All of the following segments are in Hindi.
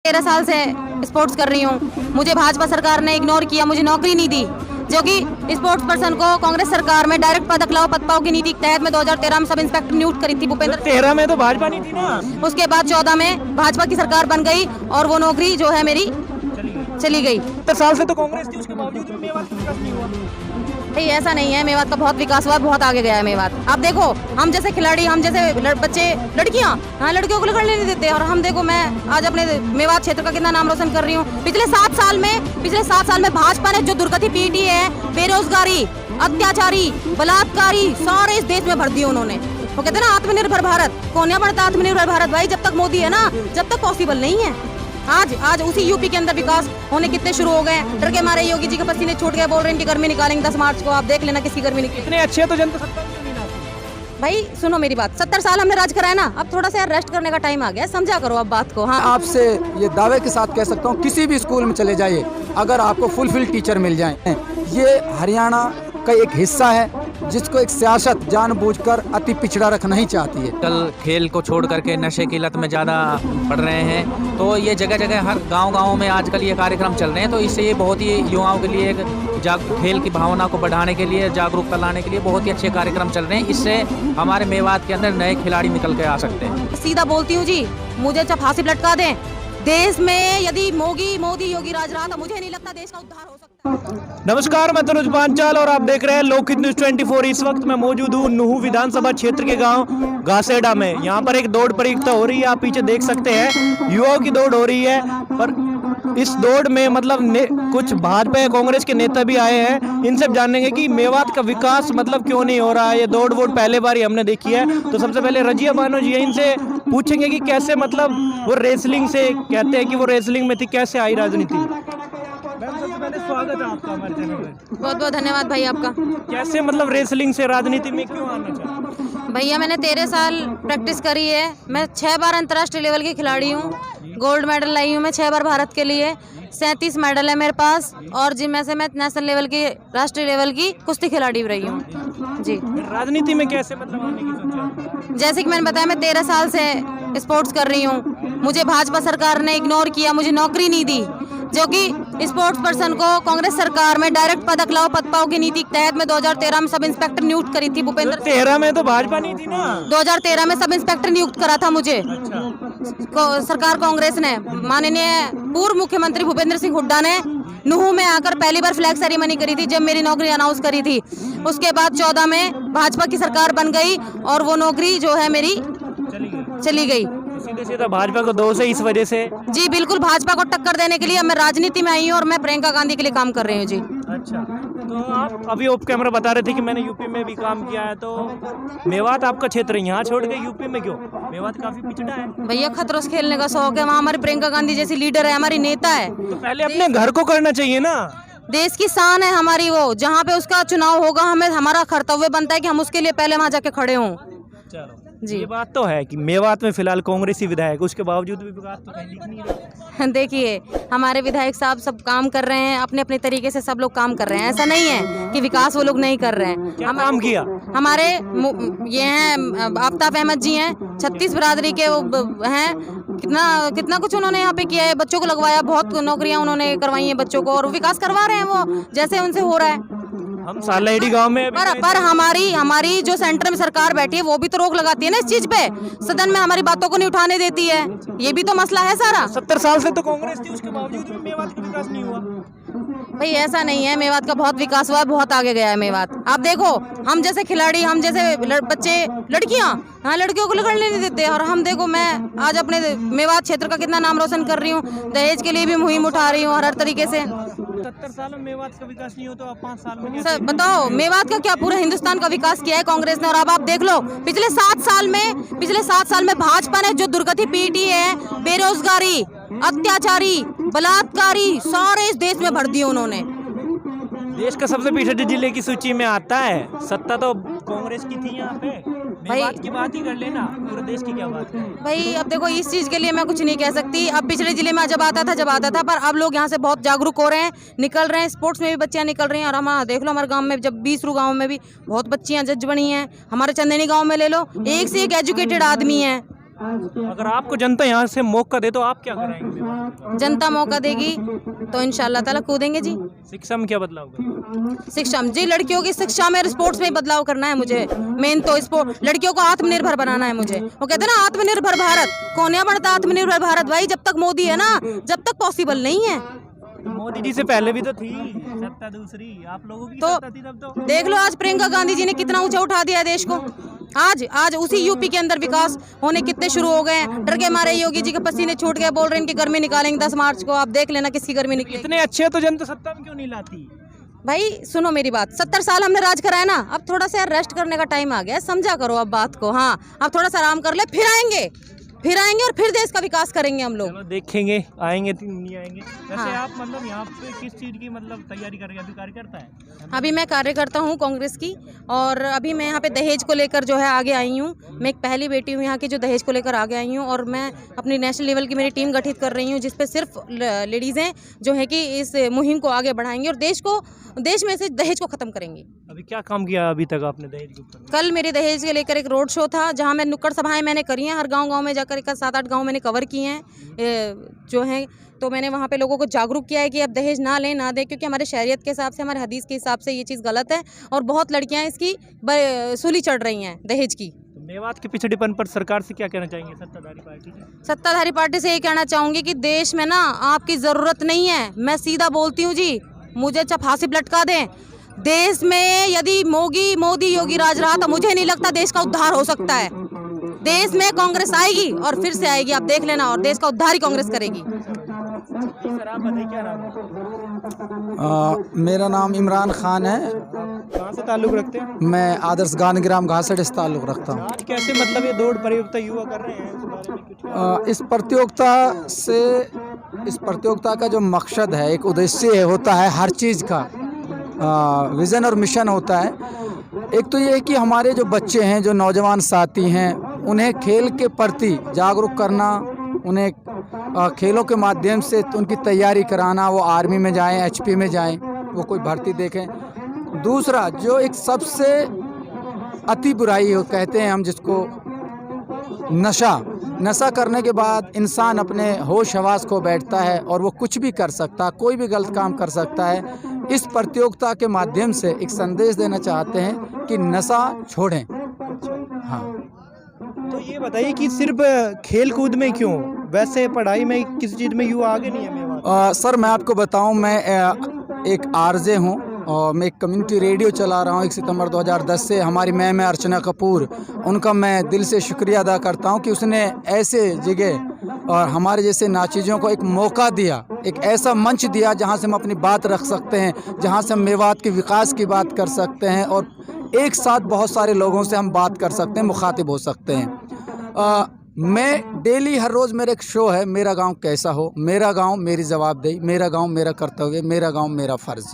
13 साल से स्पोर्ट्स कर रही हूँ। मुझे भाजपा सरकार ने इग्नोर किया, मुझे नौकरी नहीं दी, जो कि स्पोर्ट्स पर्सन को कांग्रेस सरकार में डायरेक्ट पद खिलाओ पद पाओ की नीति के तहत में 2013 में सब इंस्पेक्टर नियुक्त करी थी भूपेंद्र। 13 में तो भाजपा नहीं थी ना। उसके बाद 14 में भाजपा की सरकार बन गई और वो नौकरी जो है मेरी चली गई। 70 साल से तो कांग्रेस थी, उसके बावजूद भी मेवात का विकास नहीं हुआ। भाई ऐसा नहीं है, मेवात का बहुत विकास हुआ, बहुत आगे गया है मेवात। आप देखो, हम जैसे खिलाड़ी, हम जैसे बच्चे, लड़कियां, हाँ लड़कियों को लड़ने नहीं देते। और हम देखो, मैं आज अपने मेवात क्षेत्र का कितना नाम रोशन कर रही हूँ। पिछले 7 साल में भाजपा ने जो दुर्गति पीटी है, बेरोजगारी, अत्याचारी, बलात्कारी, सारे इस देश में भर दिए उन्होंने। वो कहते हैं ना आत्मनिर्भर भारत, कौन बनता आत्मनिर्भर भारत? भाई जब तक मोदी है ना, जब तक पॉसिबल नहीं है। आज उसी यूपी के अंदर विकास होने कितने शुरू हो गए हैं। डर के मारे योगी जी के पसीने छूट गए, बोल रहे हैं कि गर्मी निकालेंगे 10 मार्च को। आप देख लेना किसकी गर्मी निकली। इतने अच्छे तो जनता सत्ता में नहीं आती। भाई सुनो मेरी बात, 70 साल हमने राज कराया ना, अब थोड़ा सा यार रेस्ट करने का टाइम आ गया, समझा करो अब बात को। हाँ, आपसे ये दावे के साथ कह सकता हूँ, किसी भी स्कूल में चले जाइए, अगर आपको फुलफिल टीचर मिल जाए। ये हरियाणा का एक हिस्सा है जिसको एक सियासत जानबूझकर अति पिछड़ा रखना ही चाहती है। कल खेल को छोड़ करके नशे की लत में ज़्यादा पड़ रहे हैं, तो ये जगह जगह हर गांव में आजकल ये कार्यक्रम चल रहे हैं। तो इससे ये बहुत ही युवाओं के लिए खेल की भावना को बढ़ाने के लिए, जागरूकता लाने के लिए बहुत ही अच्छे कार्यक्रम चल रहे हैं। इससे हमारे मेवात के अंदर नए खिलाड़ी निकल के आ सकते हैं। सीधा बोलती हूँ जी, मुझे जब फांसी लटका दें देश में, यदि मोदी योगी राज रहा, तो मुझे नहीं लगता देश का उद्धार हो सकता। नमस्कार, मैं तनुज पांचाल और आप देख रहे हैं लोकहित न्यूज 24। इस वक्त मैं मौजूद हूँ नुहू विधानसभा क्षेत्र के गांव घासेडा में। यहाँ पर एक दौड़ प्रतियोगिता हो रही है, आप पीछे देख सकते हैं, युवाओं की दौड़ हो रही है। पर इस दौड़ में मतलब कुछ भाजपा या कांग्रेस के नेता भी आए हैं। इनसे जानेंगे कि मेवात का विकास मतलब क्यों नहीं हो रहा है। ये दौड़ वोट पहले बार ही हमने देखी है। तो सबसे पहले रजिया बानो जी है, इनसे पूछेंगे कि कैसे मतलब वो रेसलिंग से, कहते हैं कि वो रेसलिंग में थी, कैसे आई राजनीति में। सबसे पहले स्वागत है आपका हमारे चैनल में। बहुत बहुत धन्यवाद भाई आपका। कैसे मतलब रेसलिंग से राजनीति में क्यों आना चाहा? भैया मैंने 13 साल प्रैक्टिस करी है। मैं 6 बार अंतर्राष्ट्रीय लेवल की खिलाड़ी हूँ, गोल्ड मेडल लाई हूँ मैं 6 बार भारत के लिए, 37 मेडल है मेरे पास। और जिम में से मैं नेशनल लेवल की, राष्ट्रीय लेवल की कुश्ती खिलाड़ी रही हूँ जी। राजनीति में कैसे मतलब आने की सोचा? जैसे कि मैंने बताया, मैं 13 साल से स्पोर्ट्स कर रही हूँ। मुझे भाजपा सरकार ने इग्नोर किया, मुझे नौकरी नहीं दी, जो कि स्पोर्ट्स पर्सन को कांग्रेस सरकार में डायरेक्ट पद खिलाओ पद पाओ की नीति के तहत में 2013 में सब इंस्पेक्टर नियुक्त करी थी भूपेंद्र। 13 में तो भाजपा नहीं थी ना। 2013 में सब इंस्पेक्टर नियुक्त करा था मुझे। सरकार कांग्रेस ने, माननीय पूर्व मुख्यमंत्री भूपेंद्र सिंह हुड्डा ने नुहू में आकर पहली बार फ्लैग सेरेमनी करी थी, जब मेरी नौकरी अनाउंस करी थी। उसके बाद 14 में भाजपा की सरकार बन गई और वो नौकरी जो है मेरी चली गई। सीधे सीधा भाजपा को दोष है इस वजह से? जी बिल्कुल, भाजपा को टक्कर देने के लिए मैं राजनीति में आई हूँ और मैं प्रियंका गांधी के लिए काम कर रही हूँ जी। अच्छा, तो आप अभी ऑफ कैमरा बता रहे थे कि मैंने यूपी में भी काम किया है, तो मेवात आपका क्षेत्र है, यहाँ छोड़ के यूपी में क्यों? मेवात काफी पिछड़ा है भैया, खतरों से खेलने का शौक है। वहाँ हमारी प्रियंका गांधी जैसी लीडर है, हमारी नेता है। तो पहले अपने घर को करना चाहिए ना। देश की शान है हमारी वो, जहाँ पे उसका चुनाव होगा, हमें हमारा कर्तव्य बनता है कि हम उसके लिए पहले वहाँ जाके खड़े हों। चलो जी, ये बात तो है कि मेवात में फिलहाल कांग्रेसी विधायक, उसके बावजूद भी विकास तो कहीं दिख नहीं रहा। देखिए हमारे विधायक साहब सब काम कर रहे हैं, अपने अपने तरीके से सब लोग काम कर रहे हैं। ऐसा नहीं है कि विकास वो लोग नहीं कर रहे हैं। क्या काम किया? हमारे ये हैं आफ्ताब अहमद जी हैं, 36 बिरादरी के वो हैं, कितना कुछ उन्होंने यहाँ पे किया है, बच्चों को लगवाया, बहुत नौकरियां उन्होंने करवाई हैं बच्चों को, और विकास करवा रहे हैं वो जैसे उनसे हो रहा है। हम सालाहेड़ी गांव में पर हमारी जो सेंटर में सरकार बैठी है वो भी तो रोक लगाती है ना इस चीज पे, सदन में हमारी बातों को नहीं उठाने देती है। ये भी तो मसला है सारा। 70 साल से तो कांग्रेस थी, उसके बावजूद भी मेवात का विकास नहीं हुआ। भाई ऐसा नहीं है, मेवात का बहुत विकास हुआ है, बहुत आगे गया है मेवात। आप देखो, हम जैसे खिलाड़ी, हम जैसे बच्चे, लड़कियां, हाँ लड़कियों को लड़ने नहीं देते। और हम देखो, मैं आज अपने मेवात क्षेत्र का कितना नाम रोशन कर रही हूँ, दहेज के लिए भी मुहिम उठा रही हूँ हर तरीके से। 70 साल में मेवात का विकास नहीं हो तो अब 5 साल में सर बताओ, मेवात का क्या, पूरे हिंदुस्तान का विकास किया है कांग्रेस ने। और अब आप देख लो, पिछले 7 साल में भाजपा ने जो दुर्गति पीटी है, बेरोजगारी, अत्याचारी, बलात्कारी, सारे इस देश में भर दिए उन्होंने। देश का सबसे पिछड़े जिले की सूची में आता है। सत्ता तो कांग्रेस की थी यहाँ पे, मेवात की बात ही कर लेना, पूरे देश की क्या बात है भाई। अब देखो, इस चीज के लिए मैं कुछ नहीं कह सकती। अब पिछले जिले में जब आता था, पर अब लोग यहाँ से बहुत जागरूक हो रहे हैं, निकल रहे हैं, स्पोर्ट्स में भी बच्चियाँ निकल रही हैं। और हम देख लो, हमारे गांव में जब 20 गांव में भी बहुत बच्चियाँ जज बनी हैं। हमारे चंदेनी गांव में ले लो, एक से एक एजुकेटेड आदमी है, अगर आपको जनता यहाँ से मौका दे तो आप क्या कराएंगे? जनता मौका देगी तो इंशाल्लाह ताला कूदेंगे जी। शिक्षा में क्या बदलाव करेंगे? शिक्षा जी, लड़कियों की शिक्षा में, स्पोर्ट्स में बदलाव करना है मुझे। मेन तो स्पोर्ट, लड़कियों को आत्मनिर्भर बनाना है मुझे। वो कहते हैं ना आत्मनिर्भर भारत, कौन है बढ़ता आत्मनिर्भर भारत? भाई जब तक मोदी है ना, जब तक पॉसिबल नहीं है। मोदी जी से पहले भी तो थी सत्ता दूसरी, आप लोगों की तो सत्ता थी तब तो। देख लो आज प्रियंका गांधी जी ने कितना ऊंचा उठा दिया है देश को। आज उसी यूपी के अंदर विकास होने कितने शुरू हो गए हैं। डर के मारे योगी जी के पसीने छूट गए, बोल रहे हैं इनकी गर्मी निकालेंगे 10 मार्च को। आप देख लेना किसकी गर्मी निकलेगी। इतने अच्छे तो जनता सत्ता में क्यों नहीं लाती? भाई सुनो मेरी बात, 70 साल हमने राज कराया ना, अब थोड़ा सा रेस्ट करने का टाइम आ गया है, समझा करो अब बात को। हाँ अब थोड़ा सा आराम कर ले, फिर आएंगे और फिर देश का विकास करेंगे हम लोग। चलो देखेंगे, आएंगे नहीं आएंगे। वैसे हाँ। आप मतलब यहाँ पे किस चीज़ की मतलब तैयारी कर रहे हैं? अभी कार्यकर्ता है? अभी मैं कार्यकर्ता हूँ कांग्रेस की, और अभी मैं यहाँ पे दहेज को लेकर जो है आगे आई हूँ। मैं एक पहली बेटी हूँ यहाँ की जो दहेज को लेकर आगे आई हूँ, और मैं अपनी नेशनल लेवल की मेरी टीम गठित कर रही हूँ, जिसपे सिर्फ लेडीज़ें जो है कि इस मुहिम को आगे बढ़ाएंगी और देश में से दहेज को ख़त्म करेंगी। अभी क्या काम किया अभी तक आपने दहेज के ऊपर? कल मेरे दहेज के लेकर एक रोड शो था, जहाँ मैं नुक्कड़ सभाएं मैंने करी हैं, हर गांव में जाकर 7-8 गांव मैंने कवर किए हैं जो हैं। तो मैंने वहाँ पे लोगों को जागरूक किया है कि अब दहेज ना लें ना दें, क्योंकि हमारे शरीयत के हिसाब से, हमारे हदीस के हिसाब से ये चीज़ गलत है, और बहुत लड़कियाँ इसकी सूली चढ़ रही हैं दहेज की। तो मेवात के पिछड़ेपन पर सरकार से क्या कहना चाहेंगे सत्ताधारी पार्टी से? सत्ताधारी पार्टी से ये कहना चाहूँगी कि देश में ना आपकी ज़रूरत नहीं है। मैं सीधा बोलती हूँ जी, मुझे चाहे फांसी पर लटका दें। देश में यदि मोदी योगी राज रहा तो मुझे नहीं लगता देश का उद्धार हो सकता है। देश में कांग्रेस आएगी और फिर से आएगी, आप देख लेना, और देश का उद्धार ही कांग्रेस करेगी। सर आप बताइए क्या नाम है? मेरा नाम इमरान खान है। कहाँ से ताल्लुक़ रखते हैं? मैं आदर्श गांधीग्राम घासड़ से ताल्लुक़ रखता हूँ। आज कैसे मतलब ये दौड़ प्रतियोगिता युवा कर रहे हैं, इस बारे में कुछ? इस प्रतियोगिता का जो मकसद है, एक उद्देश्य होता है, हर चीज़ का विज़न और मिशन होता है। एक तो ये है कि हमारे जो बच्चे हैं, जो नौजवान साथी हैं, उन्हें खेल के प्रति जागरूक करना, उन्हें खेलों के माध्यम से उनकी तैयारी कराना, वो आर्मी में जाएं, एचपी में जाएं, वो कोई भर्ती देखें। दूसरा जो एक सबसे अति बुराई हो कहते हैं हम जिसको, नशा करने के बाद इंसान अपने होश हवास खो बैठता है और वो कुछ भी कर सकता है, कोई भी गलत काम कर सकता है। इस प्रतियोगिता के माध्यम से एक संदेश देना चाहते हैं कि नशा छोड़ें। हाँ, तो ये बताइए कि सिर्फ खेल कूद में क्यों, वैसे पढ़ाई में किसी चीज़ में युवा आगे नहीं है मेवात? सर मैं आपको बताऊं, मैं एक आरजे हूं और मैं एक कम्युनिटी रेडियो चला रहा हूं 1 सितंबर 2010 से। हमारी मैम है अर्चना कपूर, उनका मैं दिल से शुक्रिया अदा करता हूं कि उसने ऐसे जगह और हमारे जैसे नाचीज़ों को एक मौका दिया, एक ऐसा मंच दिया जहां से हम अपनी बात रख सकते हैं, जहां से हम मेवात के विकास की बात कर सकते हैं और एक साथ बहुत सारे लोगों से हम बात कर सकते हैं, मुखातिब हो सकते हैं। मैं डेली हर रोज़ मेरा एक शो है, मेरा गांव कैसा हो, मेरा गांव मेरी जवाबदेही, मेरा गांव मेरा कर्तव्य, मेरा गांव मेरा फ़र्ज़।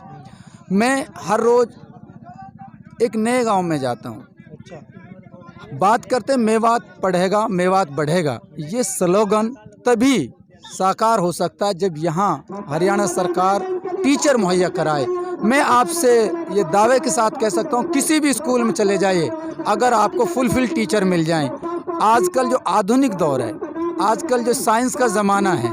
मैं हर रोज़ एक नए गांव में जाता हूं। अच्छा, बात करते हैं मेवात पढ़ेगा मेवात बढ़ेगा, ये स्लोगन तभी साकार हो सकता है जब यहाँ हरियाणा सरकार टीचर मुहैया कराए। मैं आपसे ये दावे के साथ कह सकता हूँ, किसी भी स्कूल में चले जाइए, अगर आपको फुलफिल टीचर मिल जाएं। आजकल जो आधुनिक दौर है, आजकल जो साइंस का ज़माना है,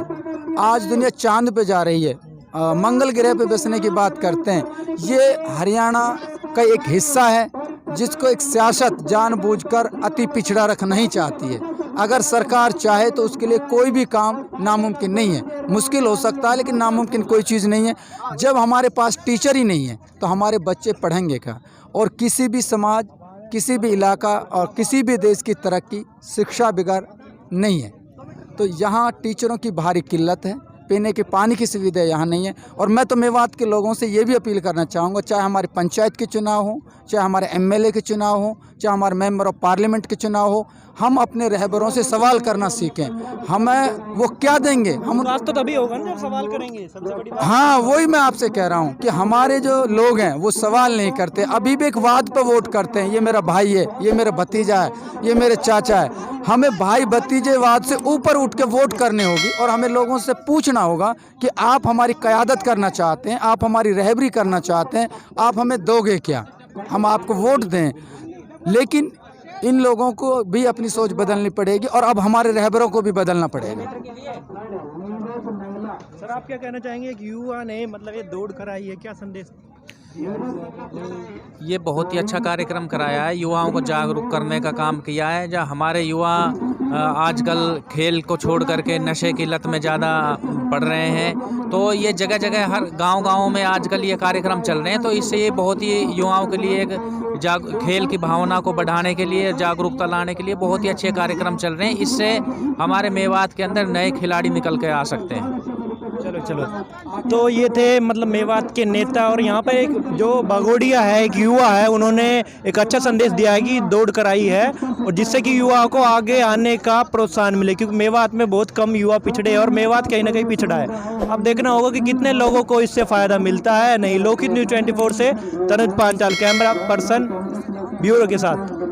आज दुनिया चांद पे जा रही है, मंगल ग्रह पे बसने की बात करते हैं। ये हरियाणा का एक हिस्सा है जिसको एक सियासत जानबूझकर अति पिछड़ा रखना ही चाहती है। अगर सरकार चाहे तो उसके लिए कोई भी काम नामुमकिन नहीं है। मुश्किल हो सकता है लेकिन नामुमकिन कोई चीज़ नहीं है। जब हमारे पास टीचर ही नहीं है तो हमारे बच्चे पढ़ेंगे क्या? और किसी भी समाज, किसी भी इलाका और किसी भी देश की तरक्की शिक्षा बगैर नहीं है। तो यहाँ टीचरों की भारी किल्लत है, पीने के पानी की सुविधा यहाँ नहीं है। और मैं तो मेवात के लोगों से ये भी अपील करना चाहूँगा, चाहे हमारे पंचायत के चुनाव हो, चाहे हमारे एमएलए के चुनाव हो, चाहे हमारे मेंबर ऑफ पार्लियामेंट के चुनाव हो, हम अपने रहबरों से सवाल करना सीखें। हमें वो क्या देंगे, हम विकास तो तभी होगा ना जब सवाल करेंगे, सबसे बड़ी बात। हाँ, वही मैं आपसे कह रहा हूँ कि हमारे जो लोग हैं वो सवाल नहीं करते, अभी भी एक वाद पर वोट करते हैं। ये मेरा भाई है, ये मेरा भतीजा है, ये मेरे चाचा है। हमें भाई भतीजे वाद से ऊपर उठ के वोट करने होगी और हमें लोगों से पूछना होगा कि आप हमारी क़यादत करना चाहते हैं, आप हमारी रहबरी करना चाहते हैं, आप हमें दोगे क्या, हम आपको वोट दें। लेकिन इन लोगों को भी अपनी सोच बदलनी पड़ेगी और अब हमारे रहबरों को भी बदलना पड़ेगा। सर आप क्या कहना चाहेंगे कि युवा ने मतलब ये दौड़ कराई है, क्या संदेश दिया है युवाओं को? ये बहुत ही अच्छा कार्यक्रम कराया है, युवाओं को जागरूक करने का काम किया है। जहाँ हमारे युवा आजकल खेल को छोड़ करके नशे की लत में ज़्यादा पड़ रहे हैं, तो ये जगह जगह हर गांव-गांव में आजकल ये कार्यक्रम चल रहे हैं। तो इससे ये बहुत ही युवाओं के लिए एक खेल की भावना को बढ़ाने के लिए, जागरूकता लाने के लिए बहुत ही अच्छे कार्यक्रम चल रहे हैं। इससे हमारे मेवात के अंदर नए खिलाड़ी निकल के आ सकते हैं। चलो चलो, तो ये थे मतलब मेवात के नेता। और यहाँ पर एक जो बागोड़िया है, एक युवा है, उन्होंने एक अच्छा संदेश दिया है कि दौड़ कराई है और जिससे कि युवाओं को आगे आने का प्रोत्साहन मिले, क्योंकि मेवात में बहुत कम युवा पिछड़े हैं और मेवात कहीं ना कहीं पिछड़ा है। अब देखना होगा कि कितने लोगों को इससे फ़ायदा मिलता है। नहीं, लोकहित न्यूज़ 24 से Tanuj Panchal, camera person bureau के साथ।